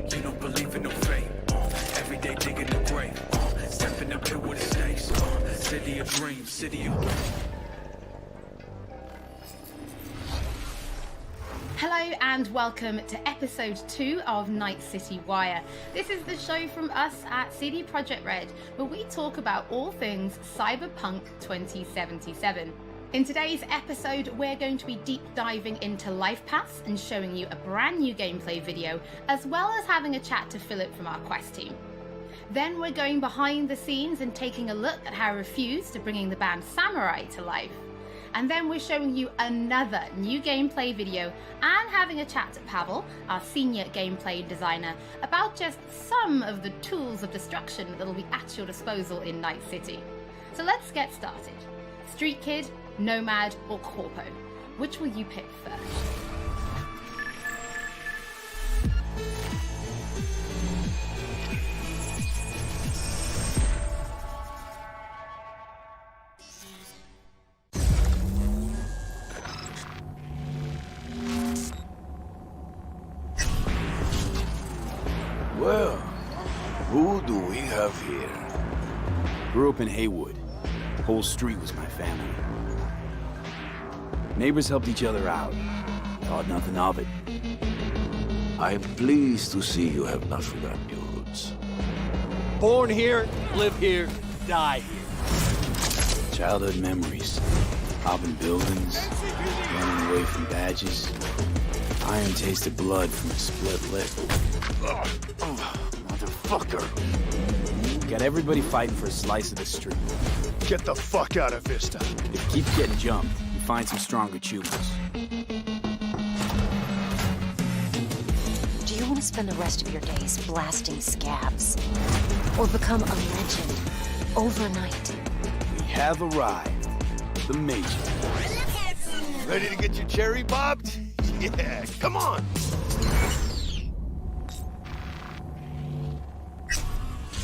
You don't believe in no fate. Every day digging the grave. Step in the pit with the snakes. City of dreams, city of... Hello and welcome to episode 2 of Night City Wire. This is the show from us at CD PROJEKT RED, where we talk about all things Cyberpunk 2077. In today's episode, we're going to be deep diving into lifepaths and showing you a brand new gameplay video, as well as having a chat to Philip from our quest team. Then we're going behind the scenes and taking a look at how Refused are bringing the band Samurai to life. And then we're showing you another new gameplay video and having a chat to Pavel, our senior gameplay designer, about just some of the tools of destruction that will be at your disposal in Night City. So let's get started. Street Kid, Nomad, or Corpo? Which will you pick first? Well, who do we have here? Grew up in Haywood. The whole street was my family. Neighbors helped each other out. Thought nothing of it. I'm pleased to see you have not forgotten your roots. Born here, live here, die here. Childhood memories. Robbing buildings, running away from badges. Iron tasted blood from a split lip. Motherfucker! Got everybody fighting for a slice of the street. Get the fuck out of Vista. If you keep getting jumped, you find some stronger choosers. Do you want to spend the rest of your days blasting scabs? Or become a legend overnight? We have arrived. The Major. Ready to get your cherry bobbed? Yeah, come on!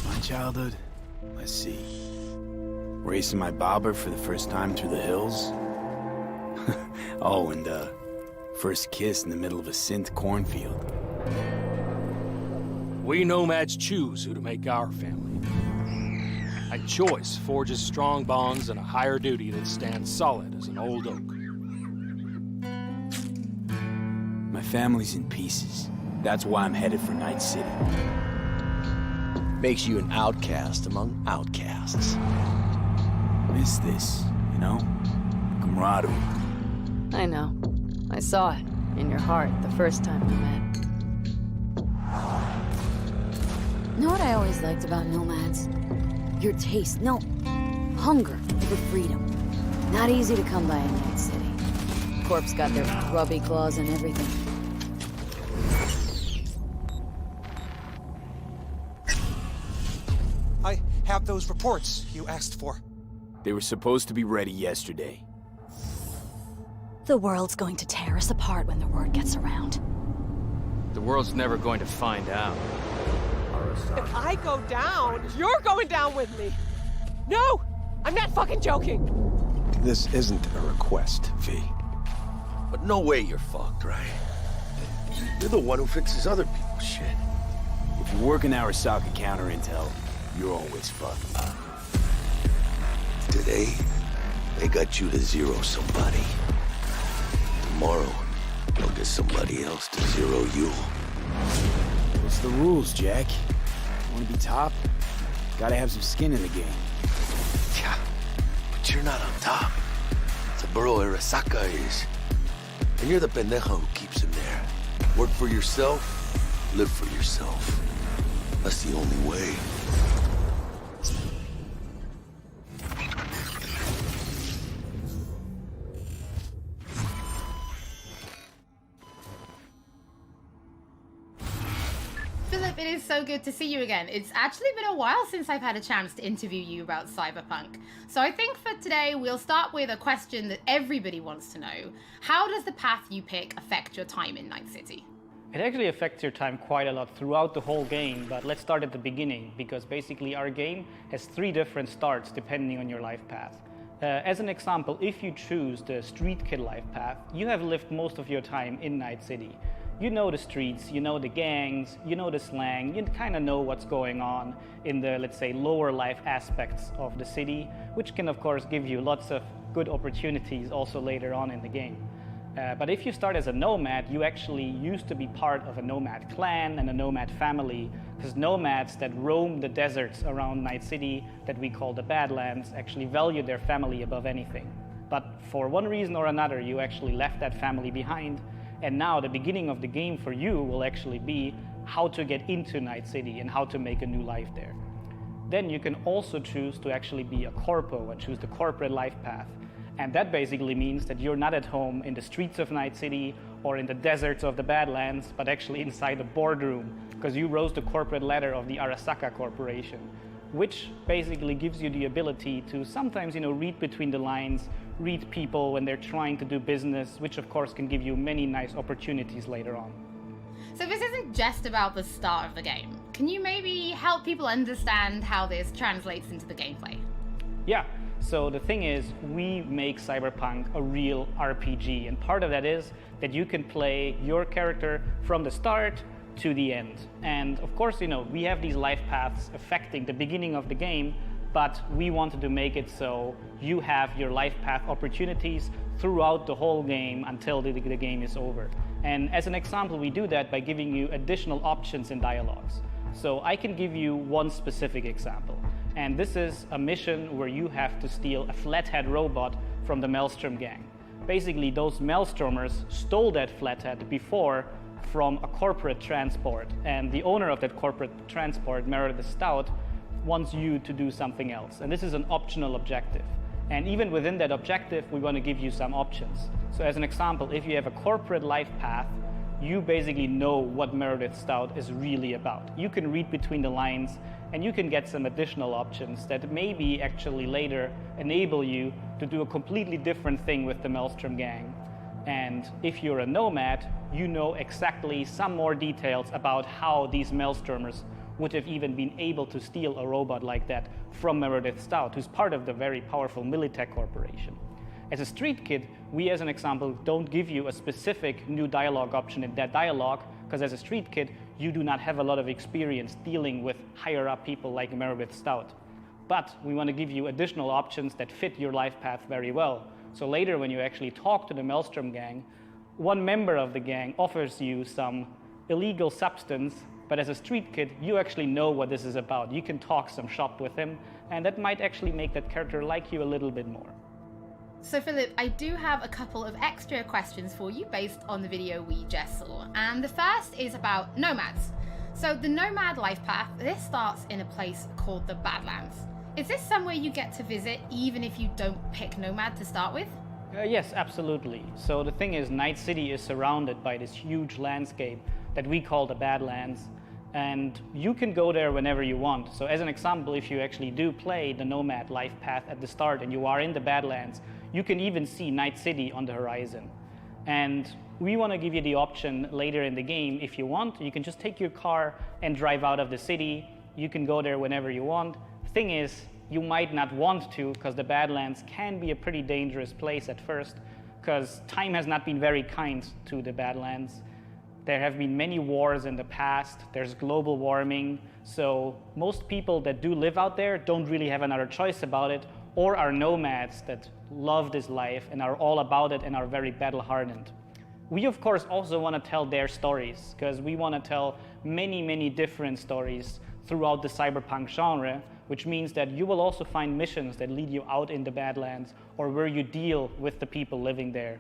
My childhood? Let's see. Racing my bobber for the first time through the hills. Oh, and first kiss in the middle of a synth cornfield. We nomads choose who to make our family. A choice forges strong bonds and a higher duty that stands solid as an old oak. My family's in pieces. That's why I'm headed for Night City. Makes you an outcast among outcasts. Miss this, you know? Camaraderie. I know. I saw it in your heart the first time we met. Know what I always liked about nomads? Your taste, no, hunger for freedom. Not easy to come by in Night City. Corp's got their grubby claws and everything. I have those reports you asked for. They were supposed to be ready yesterday. The world's going to tear us apart when the word gets around. The world's never going to find out. If I go down, you're going down with me. No! I'm not fucking joking! This isn't a request, V. But no way you're fucked, right? You're the one who fixes other people's shit. If you work in Arasaka counter intel, you're always fucked. Today, they got you to zero somebody. Tomorrow, they'll get somebody else to zero you. What's the rules, Jack? Want to be top? Gotta have some skin in the game. Yeah, but you're not on top. Saburo Arasaka is. And you're the pendejo who keeps him there. Work for yourself, live for yourself. That's the only way. Philip, it is so good to see you again. It's actually been a while since I've had a chance to interview you about Cyberpunk. So I think for today, we'll start with a question that everybody wants to know. How does the path you pick affect your time in Night City? It actually affects your time quite a lot throughout the whole game, but let's start at the beginning, because basically our game has 3 different starts depending on your life path. As an example, if you choose the Street Kid life path, you have lived most of your time in Night City. you know the streets, you know the gangs, you know the slang, you kind of know what's going on in the, let's say, lower life aspects of the city, which can of course give you lots of good opportunities also later on in the game. But if you start as a nomad, you actually used to be part of a nomad clan and a nomad family, because nomads that roam the deserts around Night City, that we call the Badlands, actually value their family above anything. But for one reason or another, you actually left that family behind, and now the beginning of the game for you will actually be how to get into Night City and how to make a new life there. Then you can also choose to actually be a corpo and choose the corporate life path. And that basically means that you're not at home in the streets of Night City or in the deserts of the Badlands, but actually inside a boardroom, because you rose the corporate ladder of the Arasaka Corporation, which basically gives you the ability to sometimes, read between the lines, read people when they're trying to do business, which of course can give you many nice opportunities later on. So this isn't just about the start of the game. Can you maybe help people understand how this translates into the gameplay? Yeah. So the thing is, we make Cyberpunk a real RPG, and part of that is that you can play your character from the start to the end. And of course, we have these life paths affecting the beginning of the game, but we wanted to make it so you have your life path opportunities throughout the whole game until the game is over. And as an example, we do that by giving you additional options in dialogues. So I can give you one specific example. And this is a mission where you have to steal a flathead robot from the Maelstrom gang. Basically, those Maelstromers stole that flathead before from a corporate transport. And the owner of that corporate transport, Meredith Stout, wants you to do something else. And this is an optional objective. And even within that objective, we want to give you some options. So as an example, if you have a corporate life path, you basically know what Meredith Stout is really about. You can read between the lines, and you can get some additional options that maybe actually later enable you to do a completely different thing with the Maelstrom gang. And if you're a nomad, you know exactly some more details about how these Maelstromers would have even been able to steal a robot like that from Meredith Stout, who's part of the very powerful Militech Corporation. As a street kid, we as an example don't give you a specific new dialogue option in that dialogue, because as a street kid, you do not have a lot of experience dealing with higher up people like Meredith Stout. But we want to give you additional options that fit your life path very well. So later when you actually talk to the Maelstrom gang, one member of the gang offers you some illegal substance, but as a street kid, you actually know what this is about. You can talk some shop with him, and that might actually make that character like you a little bit more. So Philip, I do have a couple of extra questions for you based on the video we just saw. And the first is about nomads. So the nomad life path, this starts in a place called the Badlands. Is this somewhere you get to visit even if you don't pick nomad to start with? Yes, absolutely. So the thing is, Night City is surrounded by this huge landscape that we call the Badlands, and you can go there whenever you want. So as an example, if you actually do play the nomad life path at the start and you are in the Badlands, you can even see Night City on the horizon. And we want to give you the option later in the game, if you want, you can just take your car and drive out of the city. You can go there whenever you want. Thing is, you might not want to, because the Badlands can be a pretty dangerous place at first, because time has not been very kind to the Badlands. There have been many wars in the past, there's global warming, so most people that do live out there don't really have another choice about it, or are nomads that love this life and are all about it and are very battle-hardened. We of course also want to tell their stories, because we want to tell many different stories throughout the cyberpunk genre, which means that you will also find missions that lead you out in the Badlands or where you deal with the people living there.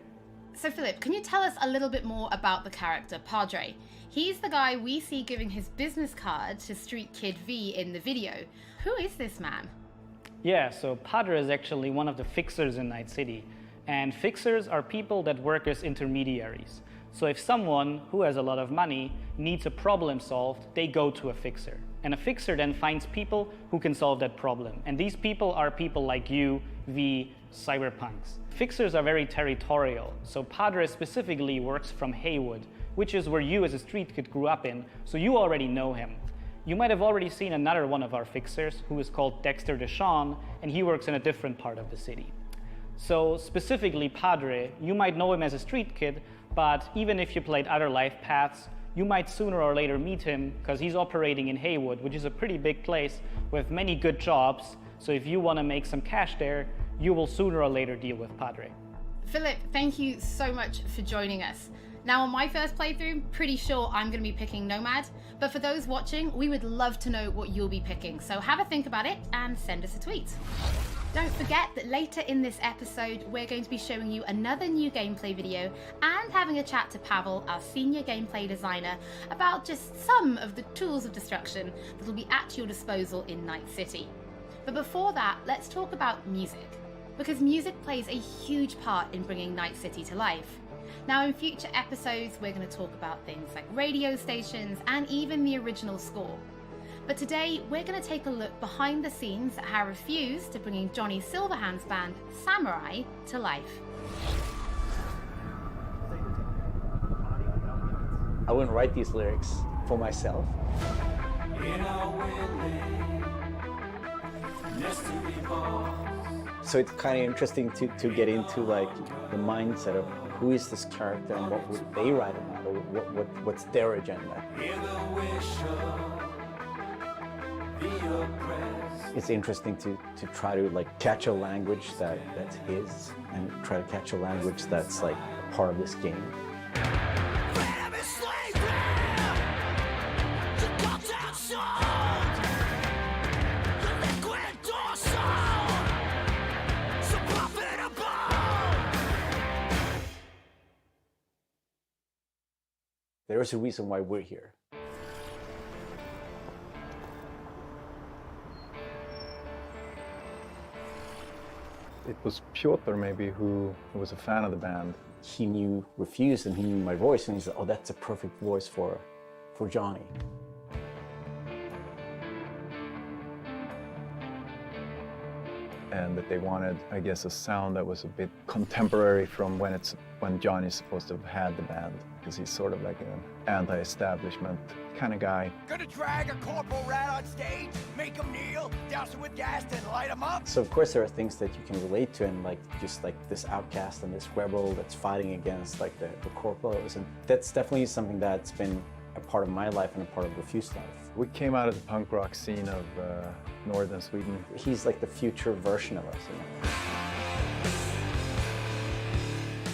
So Philip, can you tell us a little bit more about the character Padre? He's the guy we see giving his business card to Street Kid V in the video. Who is this man? Yeah, so Padre is actually one of the fixers in Night City. And fixers are people that work as intermediaries. So if someone who has a lot of money needs a problem solved, they go to a fixer. And a fixer then finds people who can solve that problem. And these people are people like you, V, cyberpunks. Fixers are very territorial. So Padre specifically works from Haywood, which is where you as a street kid grew up in, so you already know him. You might have already seen another one of our fixers who is called Dexter Deshawn, and he works in a different part of the city. So specifically Padre, you might know him as a street kid, but even if you played other life paths, you might sooner or later meet him because he's operating in Haywood, which is a pretty big place with many good jobs. So if you want to make some cash there, you will sooner or later deal with Padre. Philip, thank you so much for joining us. Now, on my first playthrough, pretty sure I'm going to be picking Nomad, but for those watching, we would love to know what you'll be picking, so have a think about it and send us a tweet. Don't forget that later in this episode, we're going to be showing you another new gameplay video and having a chat to Pavel, our senior gameplay designer, about just some of the tools of destruction that will be at your disposal in Night City. But before that, let's talk about music, because music plays a huge part in bringing Night City to life. Now, in future episodes, we're going to talk about things like radio stations and even the original score. But today, we're going to take a look behind the scenes at how Refused to bringing Johnny Silverhand's band, Samurai, to life. I wouldn't write these lyrics for myself. So it's kind of interesting to get into like the mindset of who is this character and what would they write about, or what's their agenda. It's interesting to try to like catch a language that's his and try to catch a language that's like a part of this game. There is a reason why we're here. It was Piotr maybe who was a fan of the band. He knew Refused and he knew my voice, and he said, oh, that's a perfect voice for Johnny. And that they wanted, I guess, a sound that was a bit contemporary from when Johnny's supposed to have had the band, because he's sort of like an anti-establishment kind of guy. Gonna drag a corporal rat on stage, make him kneel, douse him with gas, then light him up. So of course there are things that you can relate to, and like just like this outcast and this rebel that's fighting against like the corporals, and that's definitely something that's been a part of my life and a part of Refused life. We came out of the punk rock scene of northern Sweden. He's like the future version of us, you know?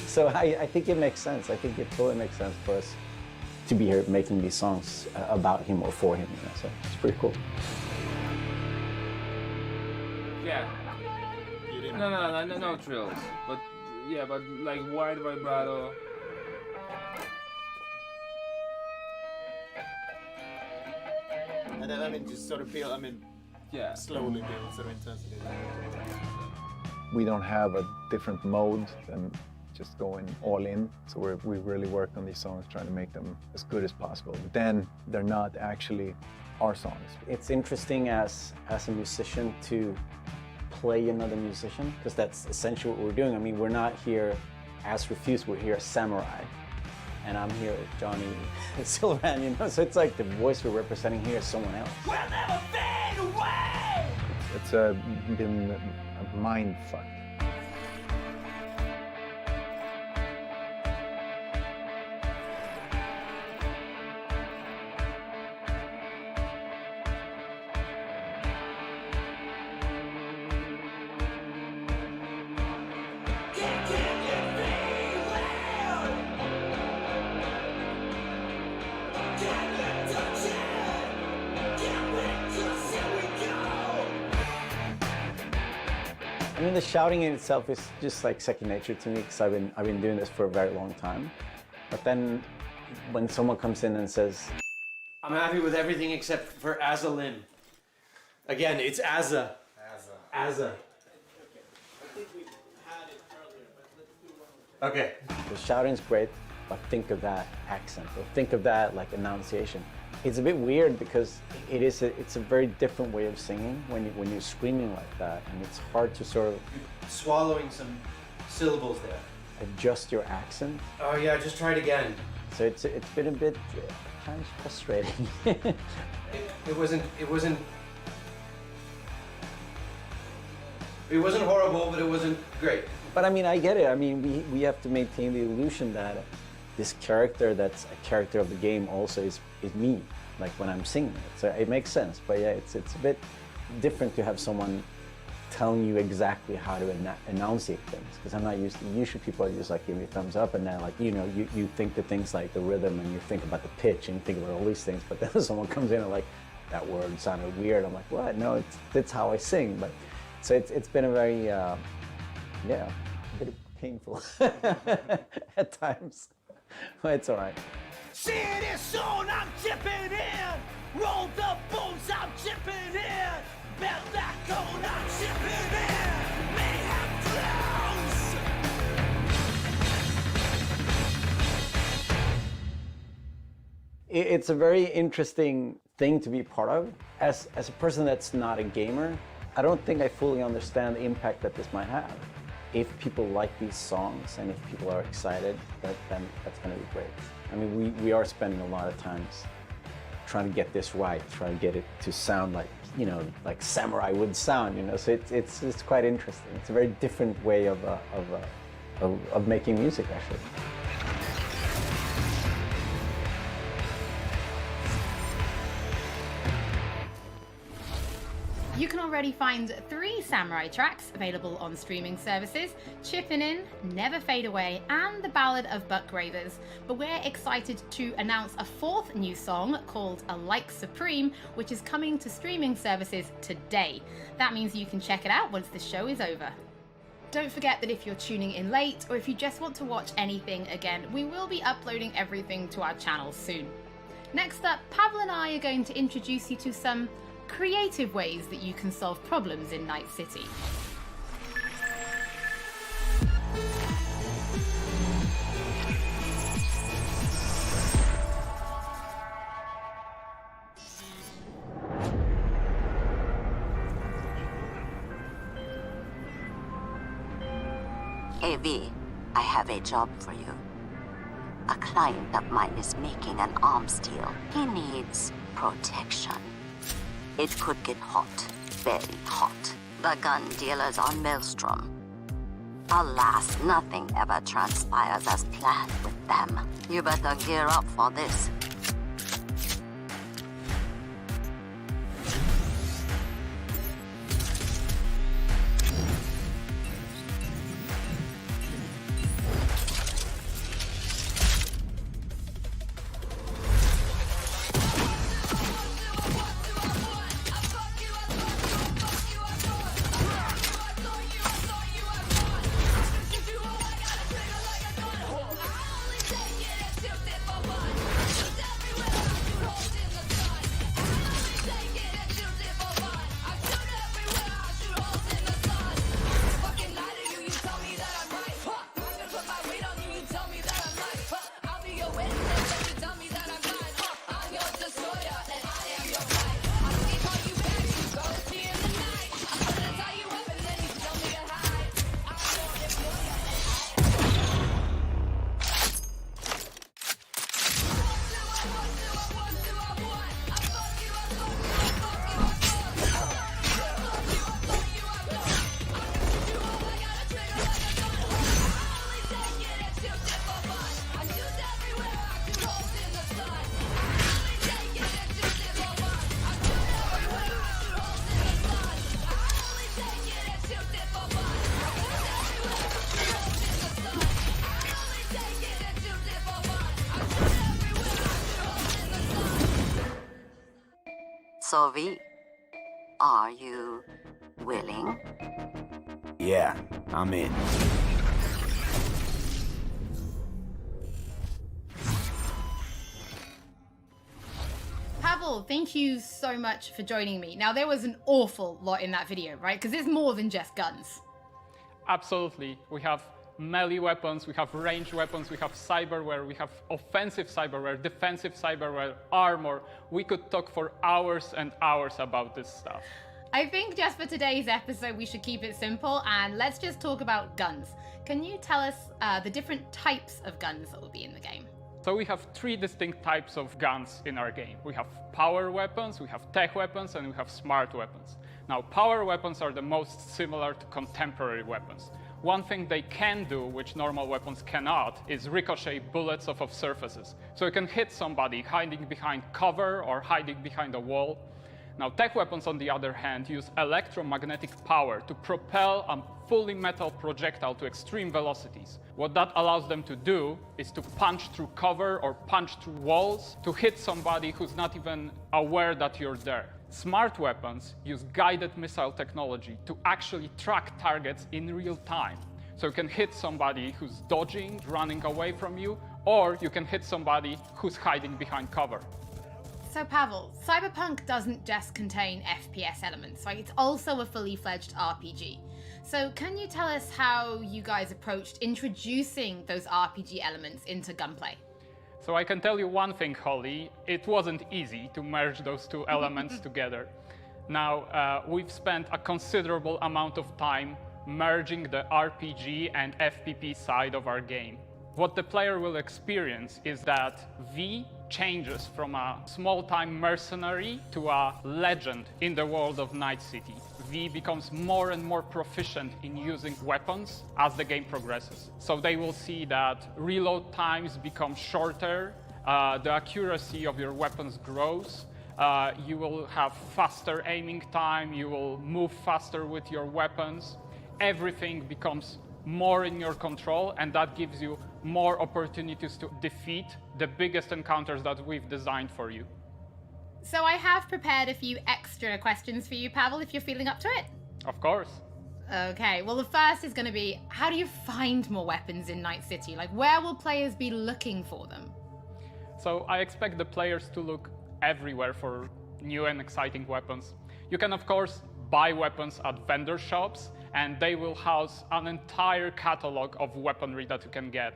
So I think it makes sense. I think it totally makes sense for us to be here making these songs about him or for him, you know? So it's pretty cool. Yeah. No trills. But yeah, but like wide vibrato. And then, I mean, just sort of build, yeah, slowly build sort of intensity. We don't have a different mode than just going all in. So we really work on these songs, trying to make them as good as possible. But then they're not actually our songs. It's interesting as a musician to play another musician, because that's essentially what we're doing. I mean, we're not here as Refused, we're here as Samurai. And I'm here with Johnny Silverhand, you know? So it's like the voice we're representing here is someone else. We'll never fade away! It's been a mind fuck. I mean, the shouting in itself is just like second nature to me, because I've been doing this for a very long time. But then when someone comes in and says, I'm happy with everything except for Azalin. Again, it's Azza. Azza. Okay. The shouting's great, but think of that accent, or think of that like enunciation. It's a bit weird because it's a very different way of singing when you're screaming like that, and it's hard to sort of swallowing some syllables there. Adjust your accent. Oh yeah, just try it again. So it's been a bit kind of frustrating. It wasn't horrible, but it wasn't great. But I mean, I get it. I mean, we have to maintain the illusion that this character that's a character of the game also is me, like when I'm singing it. So it makes sense. But yeah, it's a bit different to have someone telling you exactly how to enunciate things, because I'm not used to, usually people just like give me a thumbs up and then like, you know, you think the things like the rhythm and you think about the pitch and you think about all these things, but then someone comes in and like, that word sounded weird. I'm like, what? No, that's how I sing. But so it's been a very, yeah, a bit painful at times, but it's all right. See this soon, I'm chipping in. Roll the booms, I'm chipping in. Belt that cone, I'm chipping in. Mayhem flows. It's a very interesting thing to be part of. As a person that's not a gamer, I don't think I fully understand the impact that this might have. If people like these songs and if people are excited, then that's going to be great. I mean, we are spending a lot of times trying to get this right, trying to get it to sound like, you know, like samurai would sound, you know. So it's quite interesting. It's a very different way of making music, actually. You can already find 3 Samurai tracks available on streaming services: Chippin' In, Never Fade Away, and The Ballad of Buck Ravers. But we're excited to announce a 4th new song called A Like Supreme, which is coming to streaming services today. That means you can check it out once the show is over. Don't forget that if you're tuning in late, or if you just want to watch anything again, we will be uploading everything to our channel soon. Next up, Pavel and I are going to introduce you to some creative ways that you can solve problems in Night City. Hey V, I have a job for you. A client of mine is making an arms deal. He needs protection. It could get hot, very hot. The gun dealers are Maelstrom. Alas, nothing ever transpires as planned with them. You better gear up for this. So V, are you willing? Yeah, I'm in. Pavel, thank you so much for joining me. Now, there was an awful lot in that video, right? Because it's more than just guns. Absolutely. We have melee weapons, we have ranged weapons, we have cyberware, we have offensive cyberware, defensive cyberware, armor. We could talk for hours and hours about this stuff. I think just for today's episode, we should keep it simple and let's just talk about guns. Can you tell us the different types of guns that will be in the game? So we have 3 distinct types of guns in our game. We have power weapons, we have tech weapons, and we have smart weapons. Now, power weapons are the most similar to contemporary weapons. One thing they can do, which normal weapons cannot, is ricochet bullets off of surfaces. So you can hit somebody hiding behind cover or hiding behind a wall. Now, tech weapons, on the other hand, use electromagnetic power to propel a fully metal projectile to extreme velocities. What that allows them to do is to punch through cover or punch through walls to hit somebody who's not even aware that you're there. Smart weapons use guided missile technology to actually track targets in real time. So you can hit somebody who's dodging, running away from you, or you can hit somebody who's hiding behind cover. So Pavel, Cyberpunk doesn't just contain FPS elements, right? It's also a fully fledged RPG. So can you tell us how you guys approached introducing those RPG elements into Gunplay? So I can tell you one thing, Holly, it wasn't easy to merge those two elements together. Now, we've spent a considerable amount of time merging the RPG and FPP side of our game. What the player will experience is that V changes from a small-time mercenary to a legend in the world of Night City. V becomes more and more proficient in using weapons as the game progresses. So they will see that reload times become shorter, the accuracy of your weapons grows, you will have faster aiming time, you will move faster with your weapons. Everything becomes more in your control, and that gives you more opportunities to defeat the biggest encounters that we've designed for you. So I have prepared a few extra questions for you, Pavel, if you're feeling up to it. Of course. Okay, well the first is going to be, how do you find more weapons in Night City? Like, where will players be looking for them? So I expect the players to look everywhere for new and exciting weapons. You can, of course, buy weapons at vendor shops, and they will house an entire catalog of weaponry that you can get.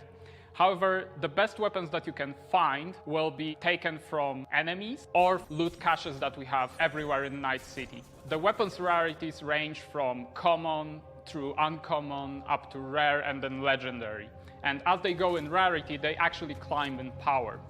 However, the best weapons that you can find will be taken from enemies or loot caches that we have everywhere in Night City. The weapons rarities range from common through uncommon up to rare and then legendary. And as they go in rarity, they actually climb in power.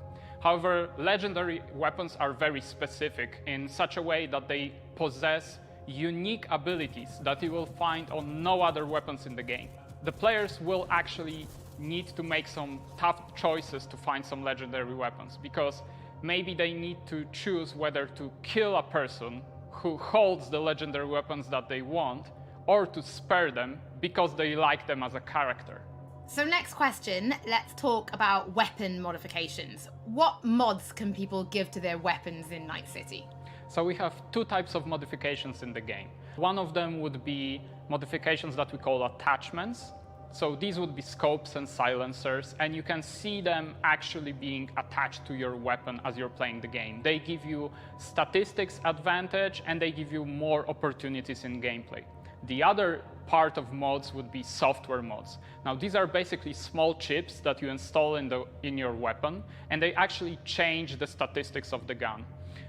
However, legendary weapons are very specific in such a way that they possess unique abilities that you will find on no other weapons in the game. The players will actually need to make some tough choices to find some legendary weapons, because maybe they need to choose whether to kill a person who holds the legendary weapons that they want, or to spare them because they like them as a character. So next question, let's talk about weapon modifications. What mods can people give to their weapons in Night City? So we have two types of modifications in the game. One of them would be modifications that we call attachments. So these would be scopes and silencers, and you can see them actually being attached to your weapon as you're playing the game. They give you statistics advantage, and they give you more opportunities in gameplay. The other part of mods would be software mods. Now, these are basically small chips that you install in your weapon, and they actually change the statistics of the gun.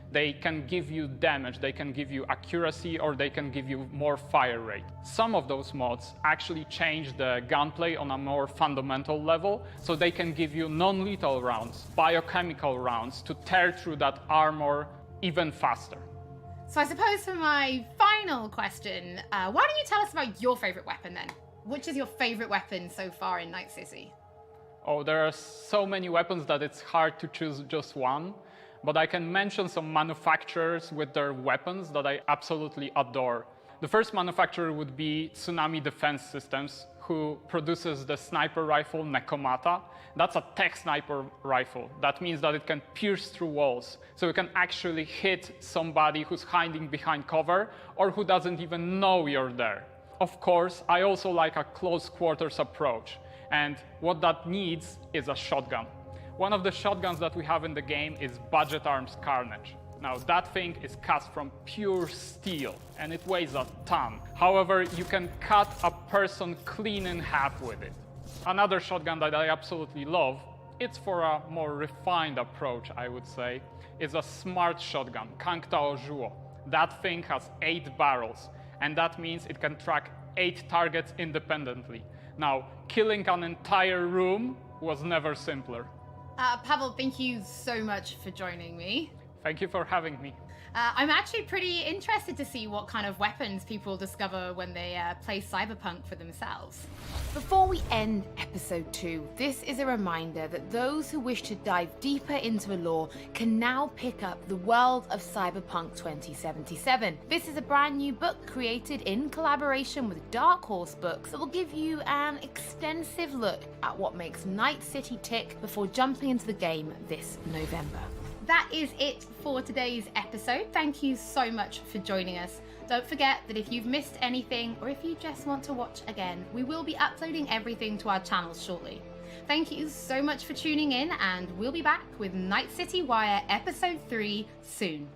They can give you damage, they can give you accuracy, or they can give you more fire rate. Some of those mods actually change the gunplay on a more fundamental level, so they can give you non-lethal rounds, biochemical rounds, to tear through that armor even faster. So I suppose for my final question, why don't you tell us about your favorite weapon then? Which is your favorite weapon so far in Night City? Oh, there are so many weapons that it's hard to choose just one. But I can mention some manufacturers with their weapons that I absolutely adore. The first manufacturer would be Tsunami Defense Systems, who produces the sniper rifle Nekomata. That's a tech sniper rifle. That means that it can pierce through walls. So you can actually hit somebody who's hiding behind cover or who doesn't even know you're there. Of course, I also like a close quarters approach. And what that needs is a shotgun. One of the shotguns that we have in the game is Budget Arms Carnage. Now, that thing is cast from pure steel, and it weighs a ton. However, you can cut a person clean in half with it. Another shotgun that I absolutely love, it's for a more refined approach, I would say, is a smart shotgun, Kangtao Zhuo. That thing has 8 barrels, and that means it can track 8 targets independently. Now, killing an entire room was never simpler. Pavel, thank you so much for joining me. Thank you for having me. I'm actually pretty interested to see what kind of weapons people discover when they play Cyberpunk for themselves. Before we end episode 2, this is a reminder that those who wish to dive deeper into the lore can now pick up The World of Cyberpunk 2077. This is a brand new book created in collaboration with Dark Horse Books that will give you an extensive look at what makes Night City tick before jumping into the game this November. That is it for today's episode. Thank you so much for joining us. Don't forget that if you've missed anything or if you just want to watch again, we will be uploading everything to our channels shortly. Thank you so much for tuning in, and we'll be back with Night City Wire Episode 3 soon.